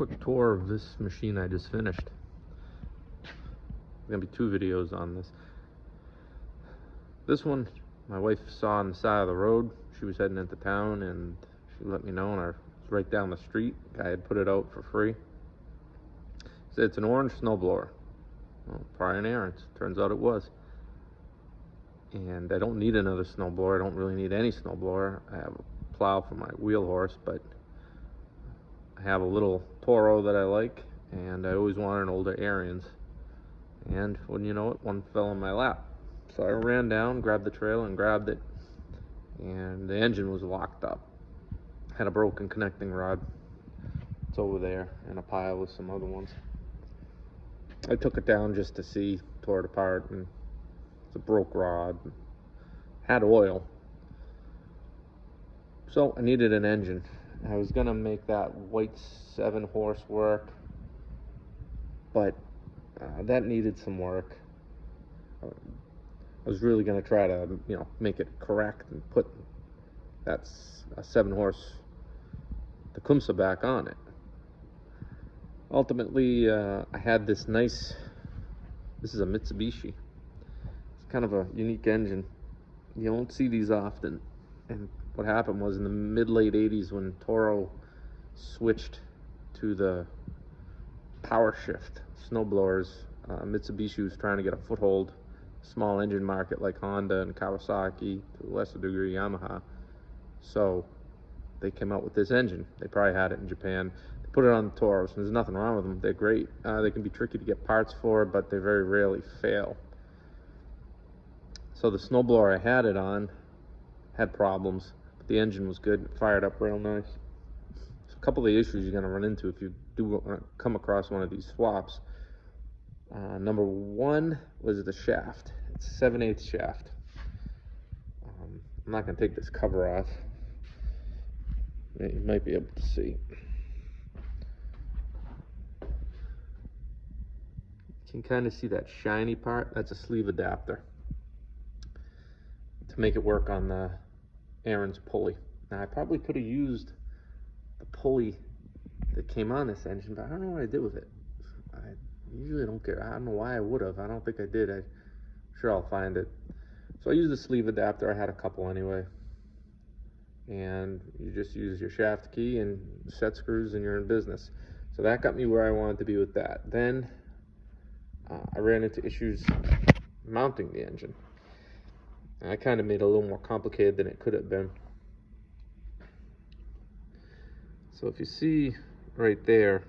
quick tour of this machine I just finished. There's gonna be 2 videos on this. This one my wife saw on the side of the road. She was heading into town and she let me know, and I was right down the street. Guy had put it out for free. Said it's an orange snowblower. Well, probably an Ariens. Turns out it was. And I don't need another snowblower. I don't really need any snowblower. I have a plow for my wheel horse, but I have a little Toro that I like, and I always wanted an older Ariens. And wouldn't you know it, one fell in my lap. So I ran down, grabbed the trailer and grabbed it, and the engine was locked up. Had a broken connecting rod. It's over there in a pile with some other ones. I took it down just to see, tore it apart, and it's a broke rod. Had oil. So I needed an engine. I was gonna make that white 7-horse work, but that needed some work. I was really gonna try to, make it correct and put that 7-horse Tecumseh back on it. Ultimately, I had this nice, this is a Mitsubishi. It's kind of a unique engine. You don't see these often. And what happened was in the mid-late 80s, when Toro switched to the power shift snowblowers, Mitsubishi was trying to get a foothold, small engine market like Honda and Kawasaki, to a lesser degree Yamaha. So they came out with this engine. They probably had it in Japan. They put it on the Toros, and there's nothing wrong with them. They're great. They can be tricky to get parts for, but they very rarely fail. So the snowblower I had it on had problems, but the engine was good. It fired up real nice. There's a couple of the issues you're going to run into if you do come across one of these swaps. Number one was the shaft. It's a 7/8 shaft. I'm not going to take this cover off. You might be able to see. You can kind of see that shiny part. That's a sleeve adapter to make it work on the Ariens pulley. Now I probably could have used the pulley that came on this engine, but I don't know what I did with it. I usually don't care. I don't know why I would have. I don't think I did. I'm sure I'll find it. So I used the sleeve adapter. I had a couple anyway. And you just use your shaft key and set screws and you're in business. So that got me where I wanted to be with that. Then I ran into issues mounting the engine. And I kind of made it a little more complicated than it could have been. So if you see right there,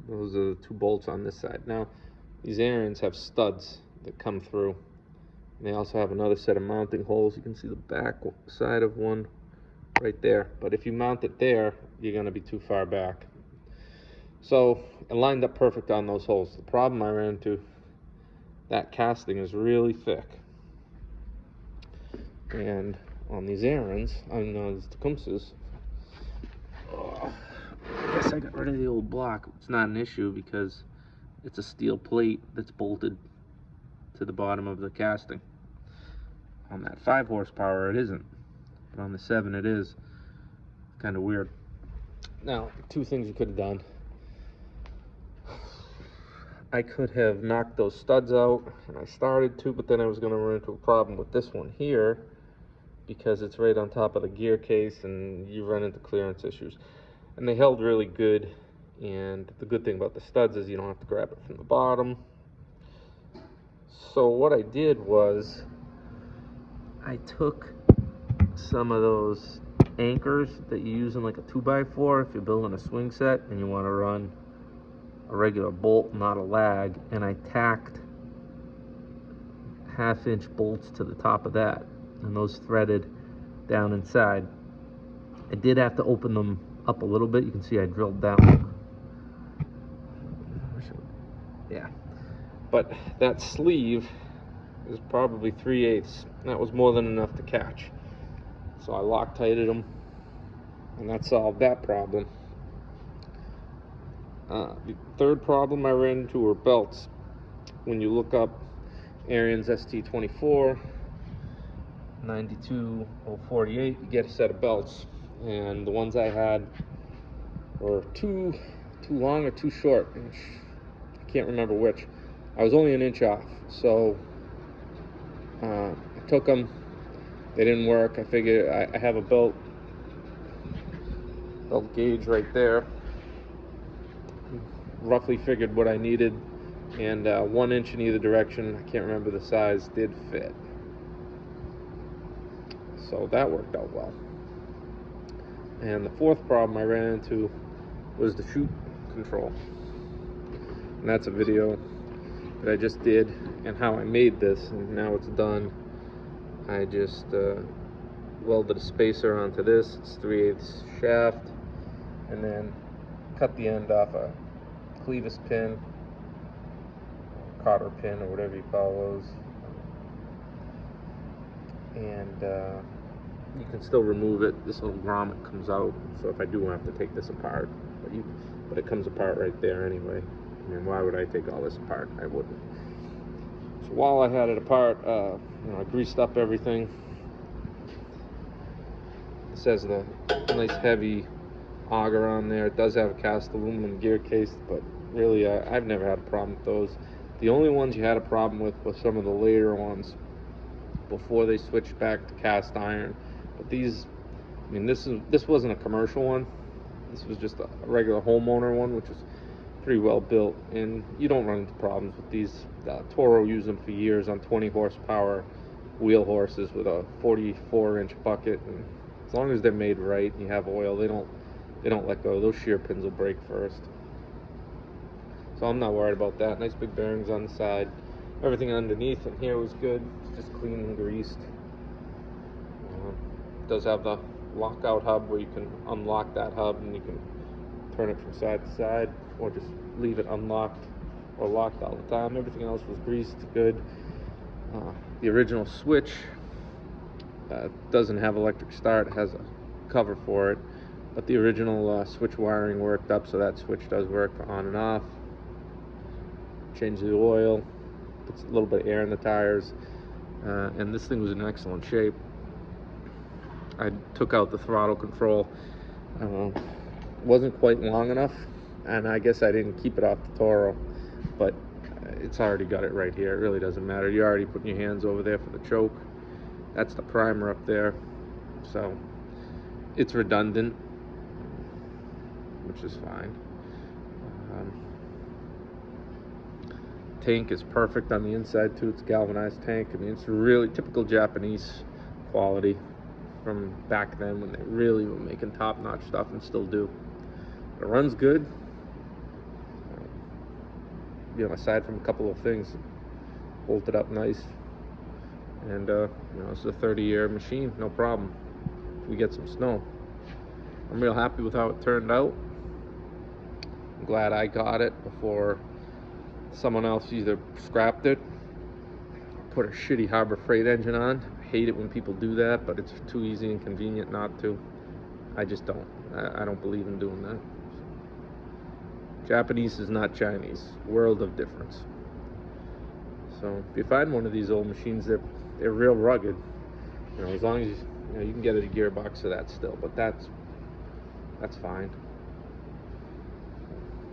those are the 2 bolts on this side. Now, these Ariens have studs that come through. And they also have another set of mounting holes. You can see the back side of one right there. But if you mount it there, you're going to be too far back. So it lined up perfect on those holes. The problem I ran into, that casting is really thick. And on these Ariens, these Tecumsehs, I guess I got rid of the old block. It's not an issue because it's a steel plate that's bolted to the bottom of the casting. On that 5 horsepower, it isn't. But on the 7, it is. Kind of weird. Now, 2 things you could have done. I could have knocked those studs out, and I started to, but then I was going to run into a problem with this one here because it's right on top of the gear case, and you run into clearance issues. And they held really good, and the good thing about the studs is you don't have to grab it from the bottom. So what I did was I took some of those anchors that you use in like a 2x4 if you're building a swing set and you want to run a regular bolt, not a lag, and I tacked 1/2-inch bolts to the top of that, and those threaded down inside. I did have to open them up a little bit. You can see I drilled down. Yeah, but that sleeve is probably 3/8. That was more than enough to catch. So I Loctited them, and that solved that problem. The third problem I ran into were belts. When you look up Ariens ST24 92048, you get a set of belts, and the ones I had were two too long or too short. I can't remember which. I was only an inch off, so I took them. They didn't work. I figured I have a belt gauge right there. Roughly figured what I needed, and 1 inch in either direction, I can't remember the size, did fit. So that worked out well. And the fourth problem I ran into was the chute control. And that's a video that I just did and how I made this, and now it's done. I just welded a spacer onto this. It's 3/8 shaft, and then cut the end off a clevis pin, cotter pin, or whatever you call those. And you can still remove it. This little grommet comes out, so if I do have to take this apart, but it comes apart right there anyway. I mean, why would I take all this apart? I wouldn't. So while I had it apart, I greased up everything. It says the nice heavy auger on there. It does have a cast aluminum gear case, but really I've never had a problem with those. The only ones you had a problem with were some of the later ones before they switched back to cast iron. But these, I mean, this wasn't a commercial one. This was just a regular homeowner one, which is pretty well built, and you don't run into problems with these. Toro used them for years on 20 horsepower wheel horses with a 44-inch bucket, and as long as they're made right and you have oil, they don't let go. Those shear pins will break first. So I'm not worried about that. Nice big bearings on the side. Everything underneath in here was good. It's just clean and greased. It does have the lockout hub where you can unlock that hub and you can turn it from side to side, or just leave it unlocked or locked all the time. Everything else was greased good. The original switch doesn't have electric start. It has a cover for it, but the original switch wiring worked up, so that switch does work for on and off. Change the oil, puts a little bit of air in the tires, and this thing was in excellent shape. I took out the throttle control. Wasn't quite long enough, and I guess I didn't keep it off the Toro, but it's already got it right here. It really doesn't matter. You're already putting your hands over there for the choke. That's the primer up there, so it's redundant, which is fine. Tank is perfect on the inside too. It's a galvanized tank. I mean, it's really typical Japanese quality from back then when they really were making top-notch stuff, and still do. It runs good. Aside from a couple of things, bolted up nice, and it's a 30-year machine, no problem. We get some snow. I'm real happy with how it turned out. I'm glad I got it before someone else either scrapped it, put a shitty Harbor Freight engine on. I hate it when people do that, but it's too easy and convenient not to. I just don't. I don't believe in doing that. Japanese is not Chinese. World of difference. So if you find one of these old machines, they're real rugged. As long as you can get a gearbox for that still, but that's fine.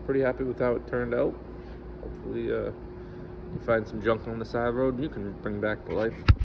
Pretty happy with how it turned out. Hopefully you find some junk on the side road and you can bring back to life.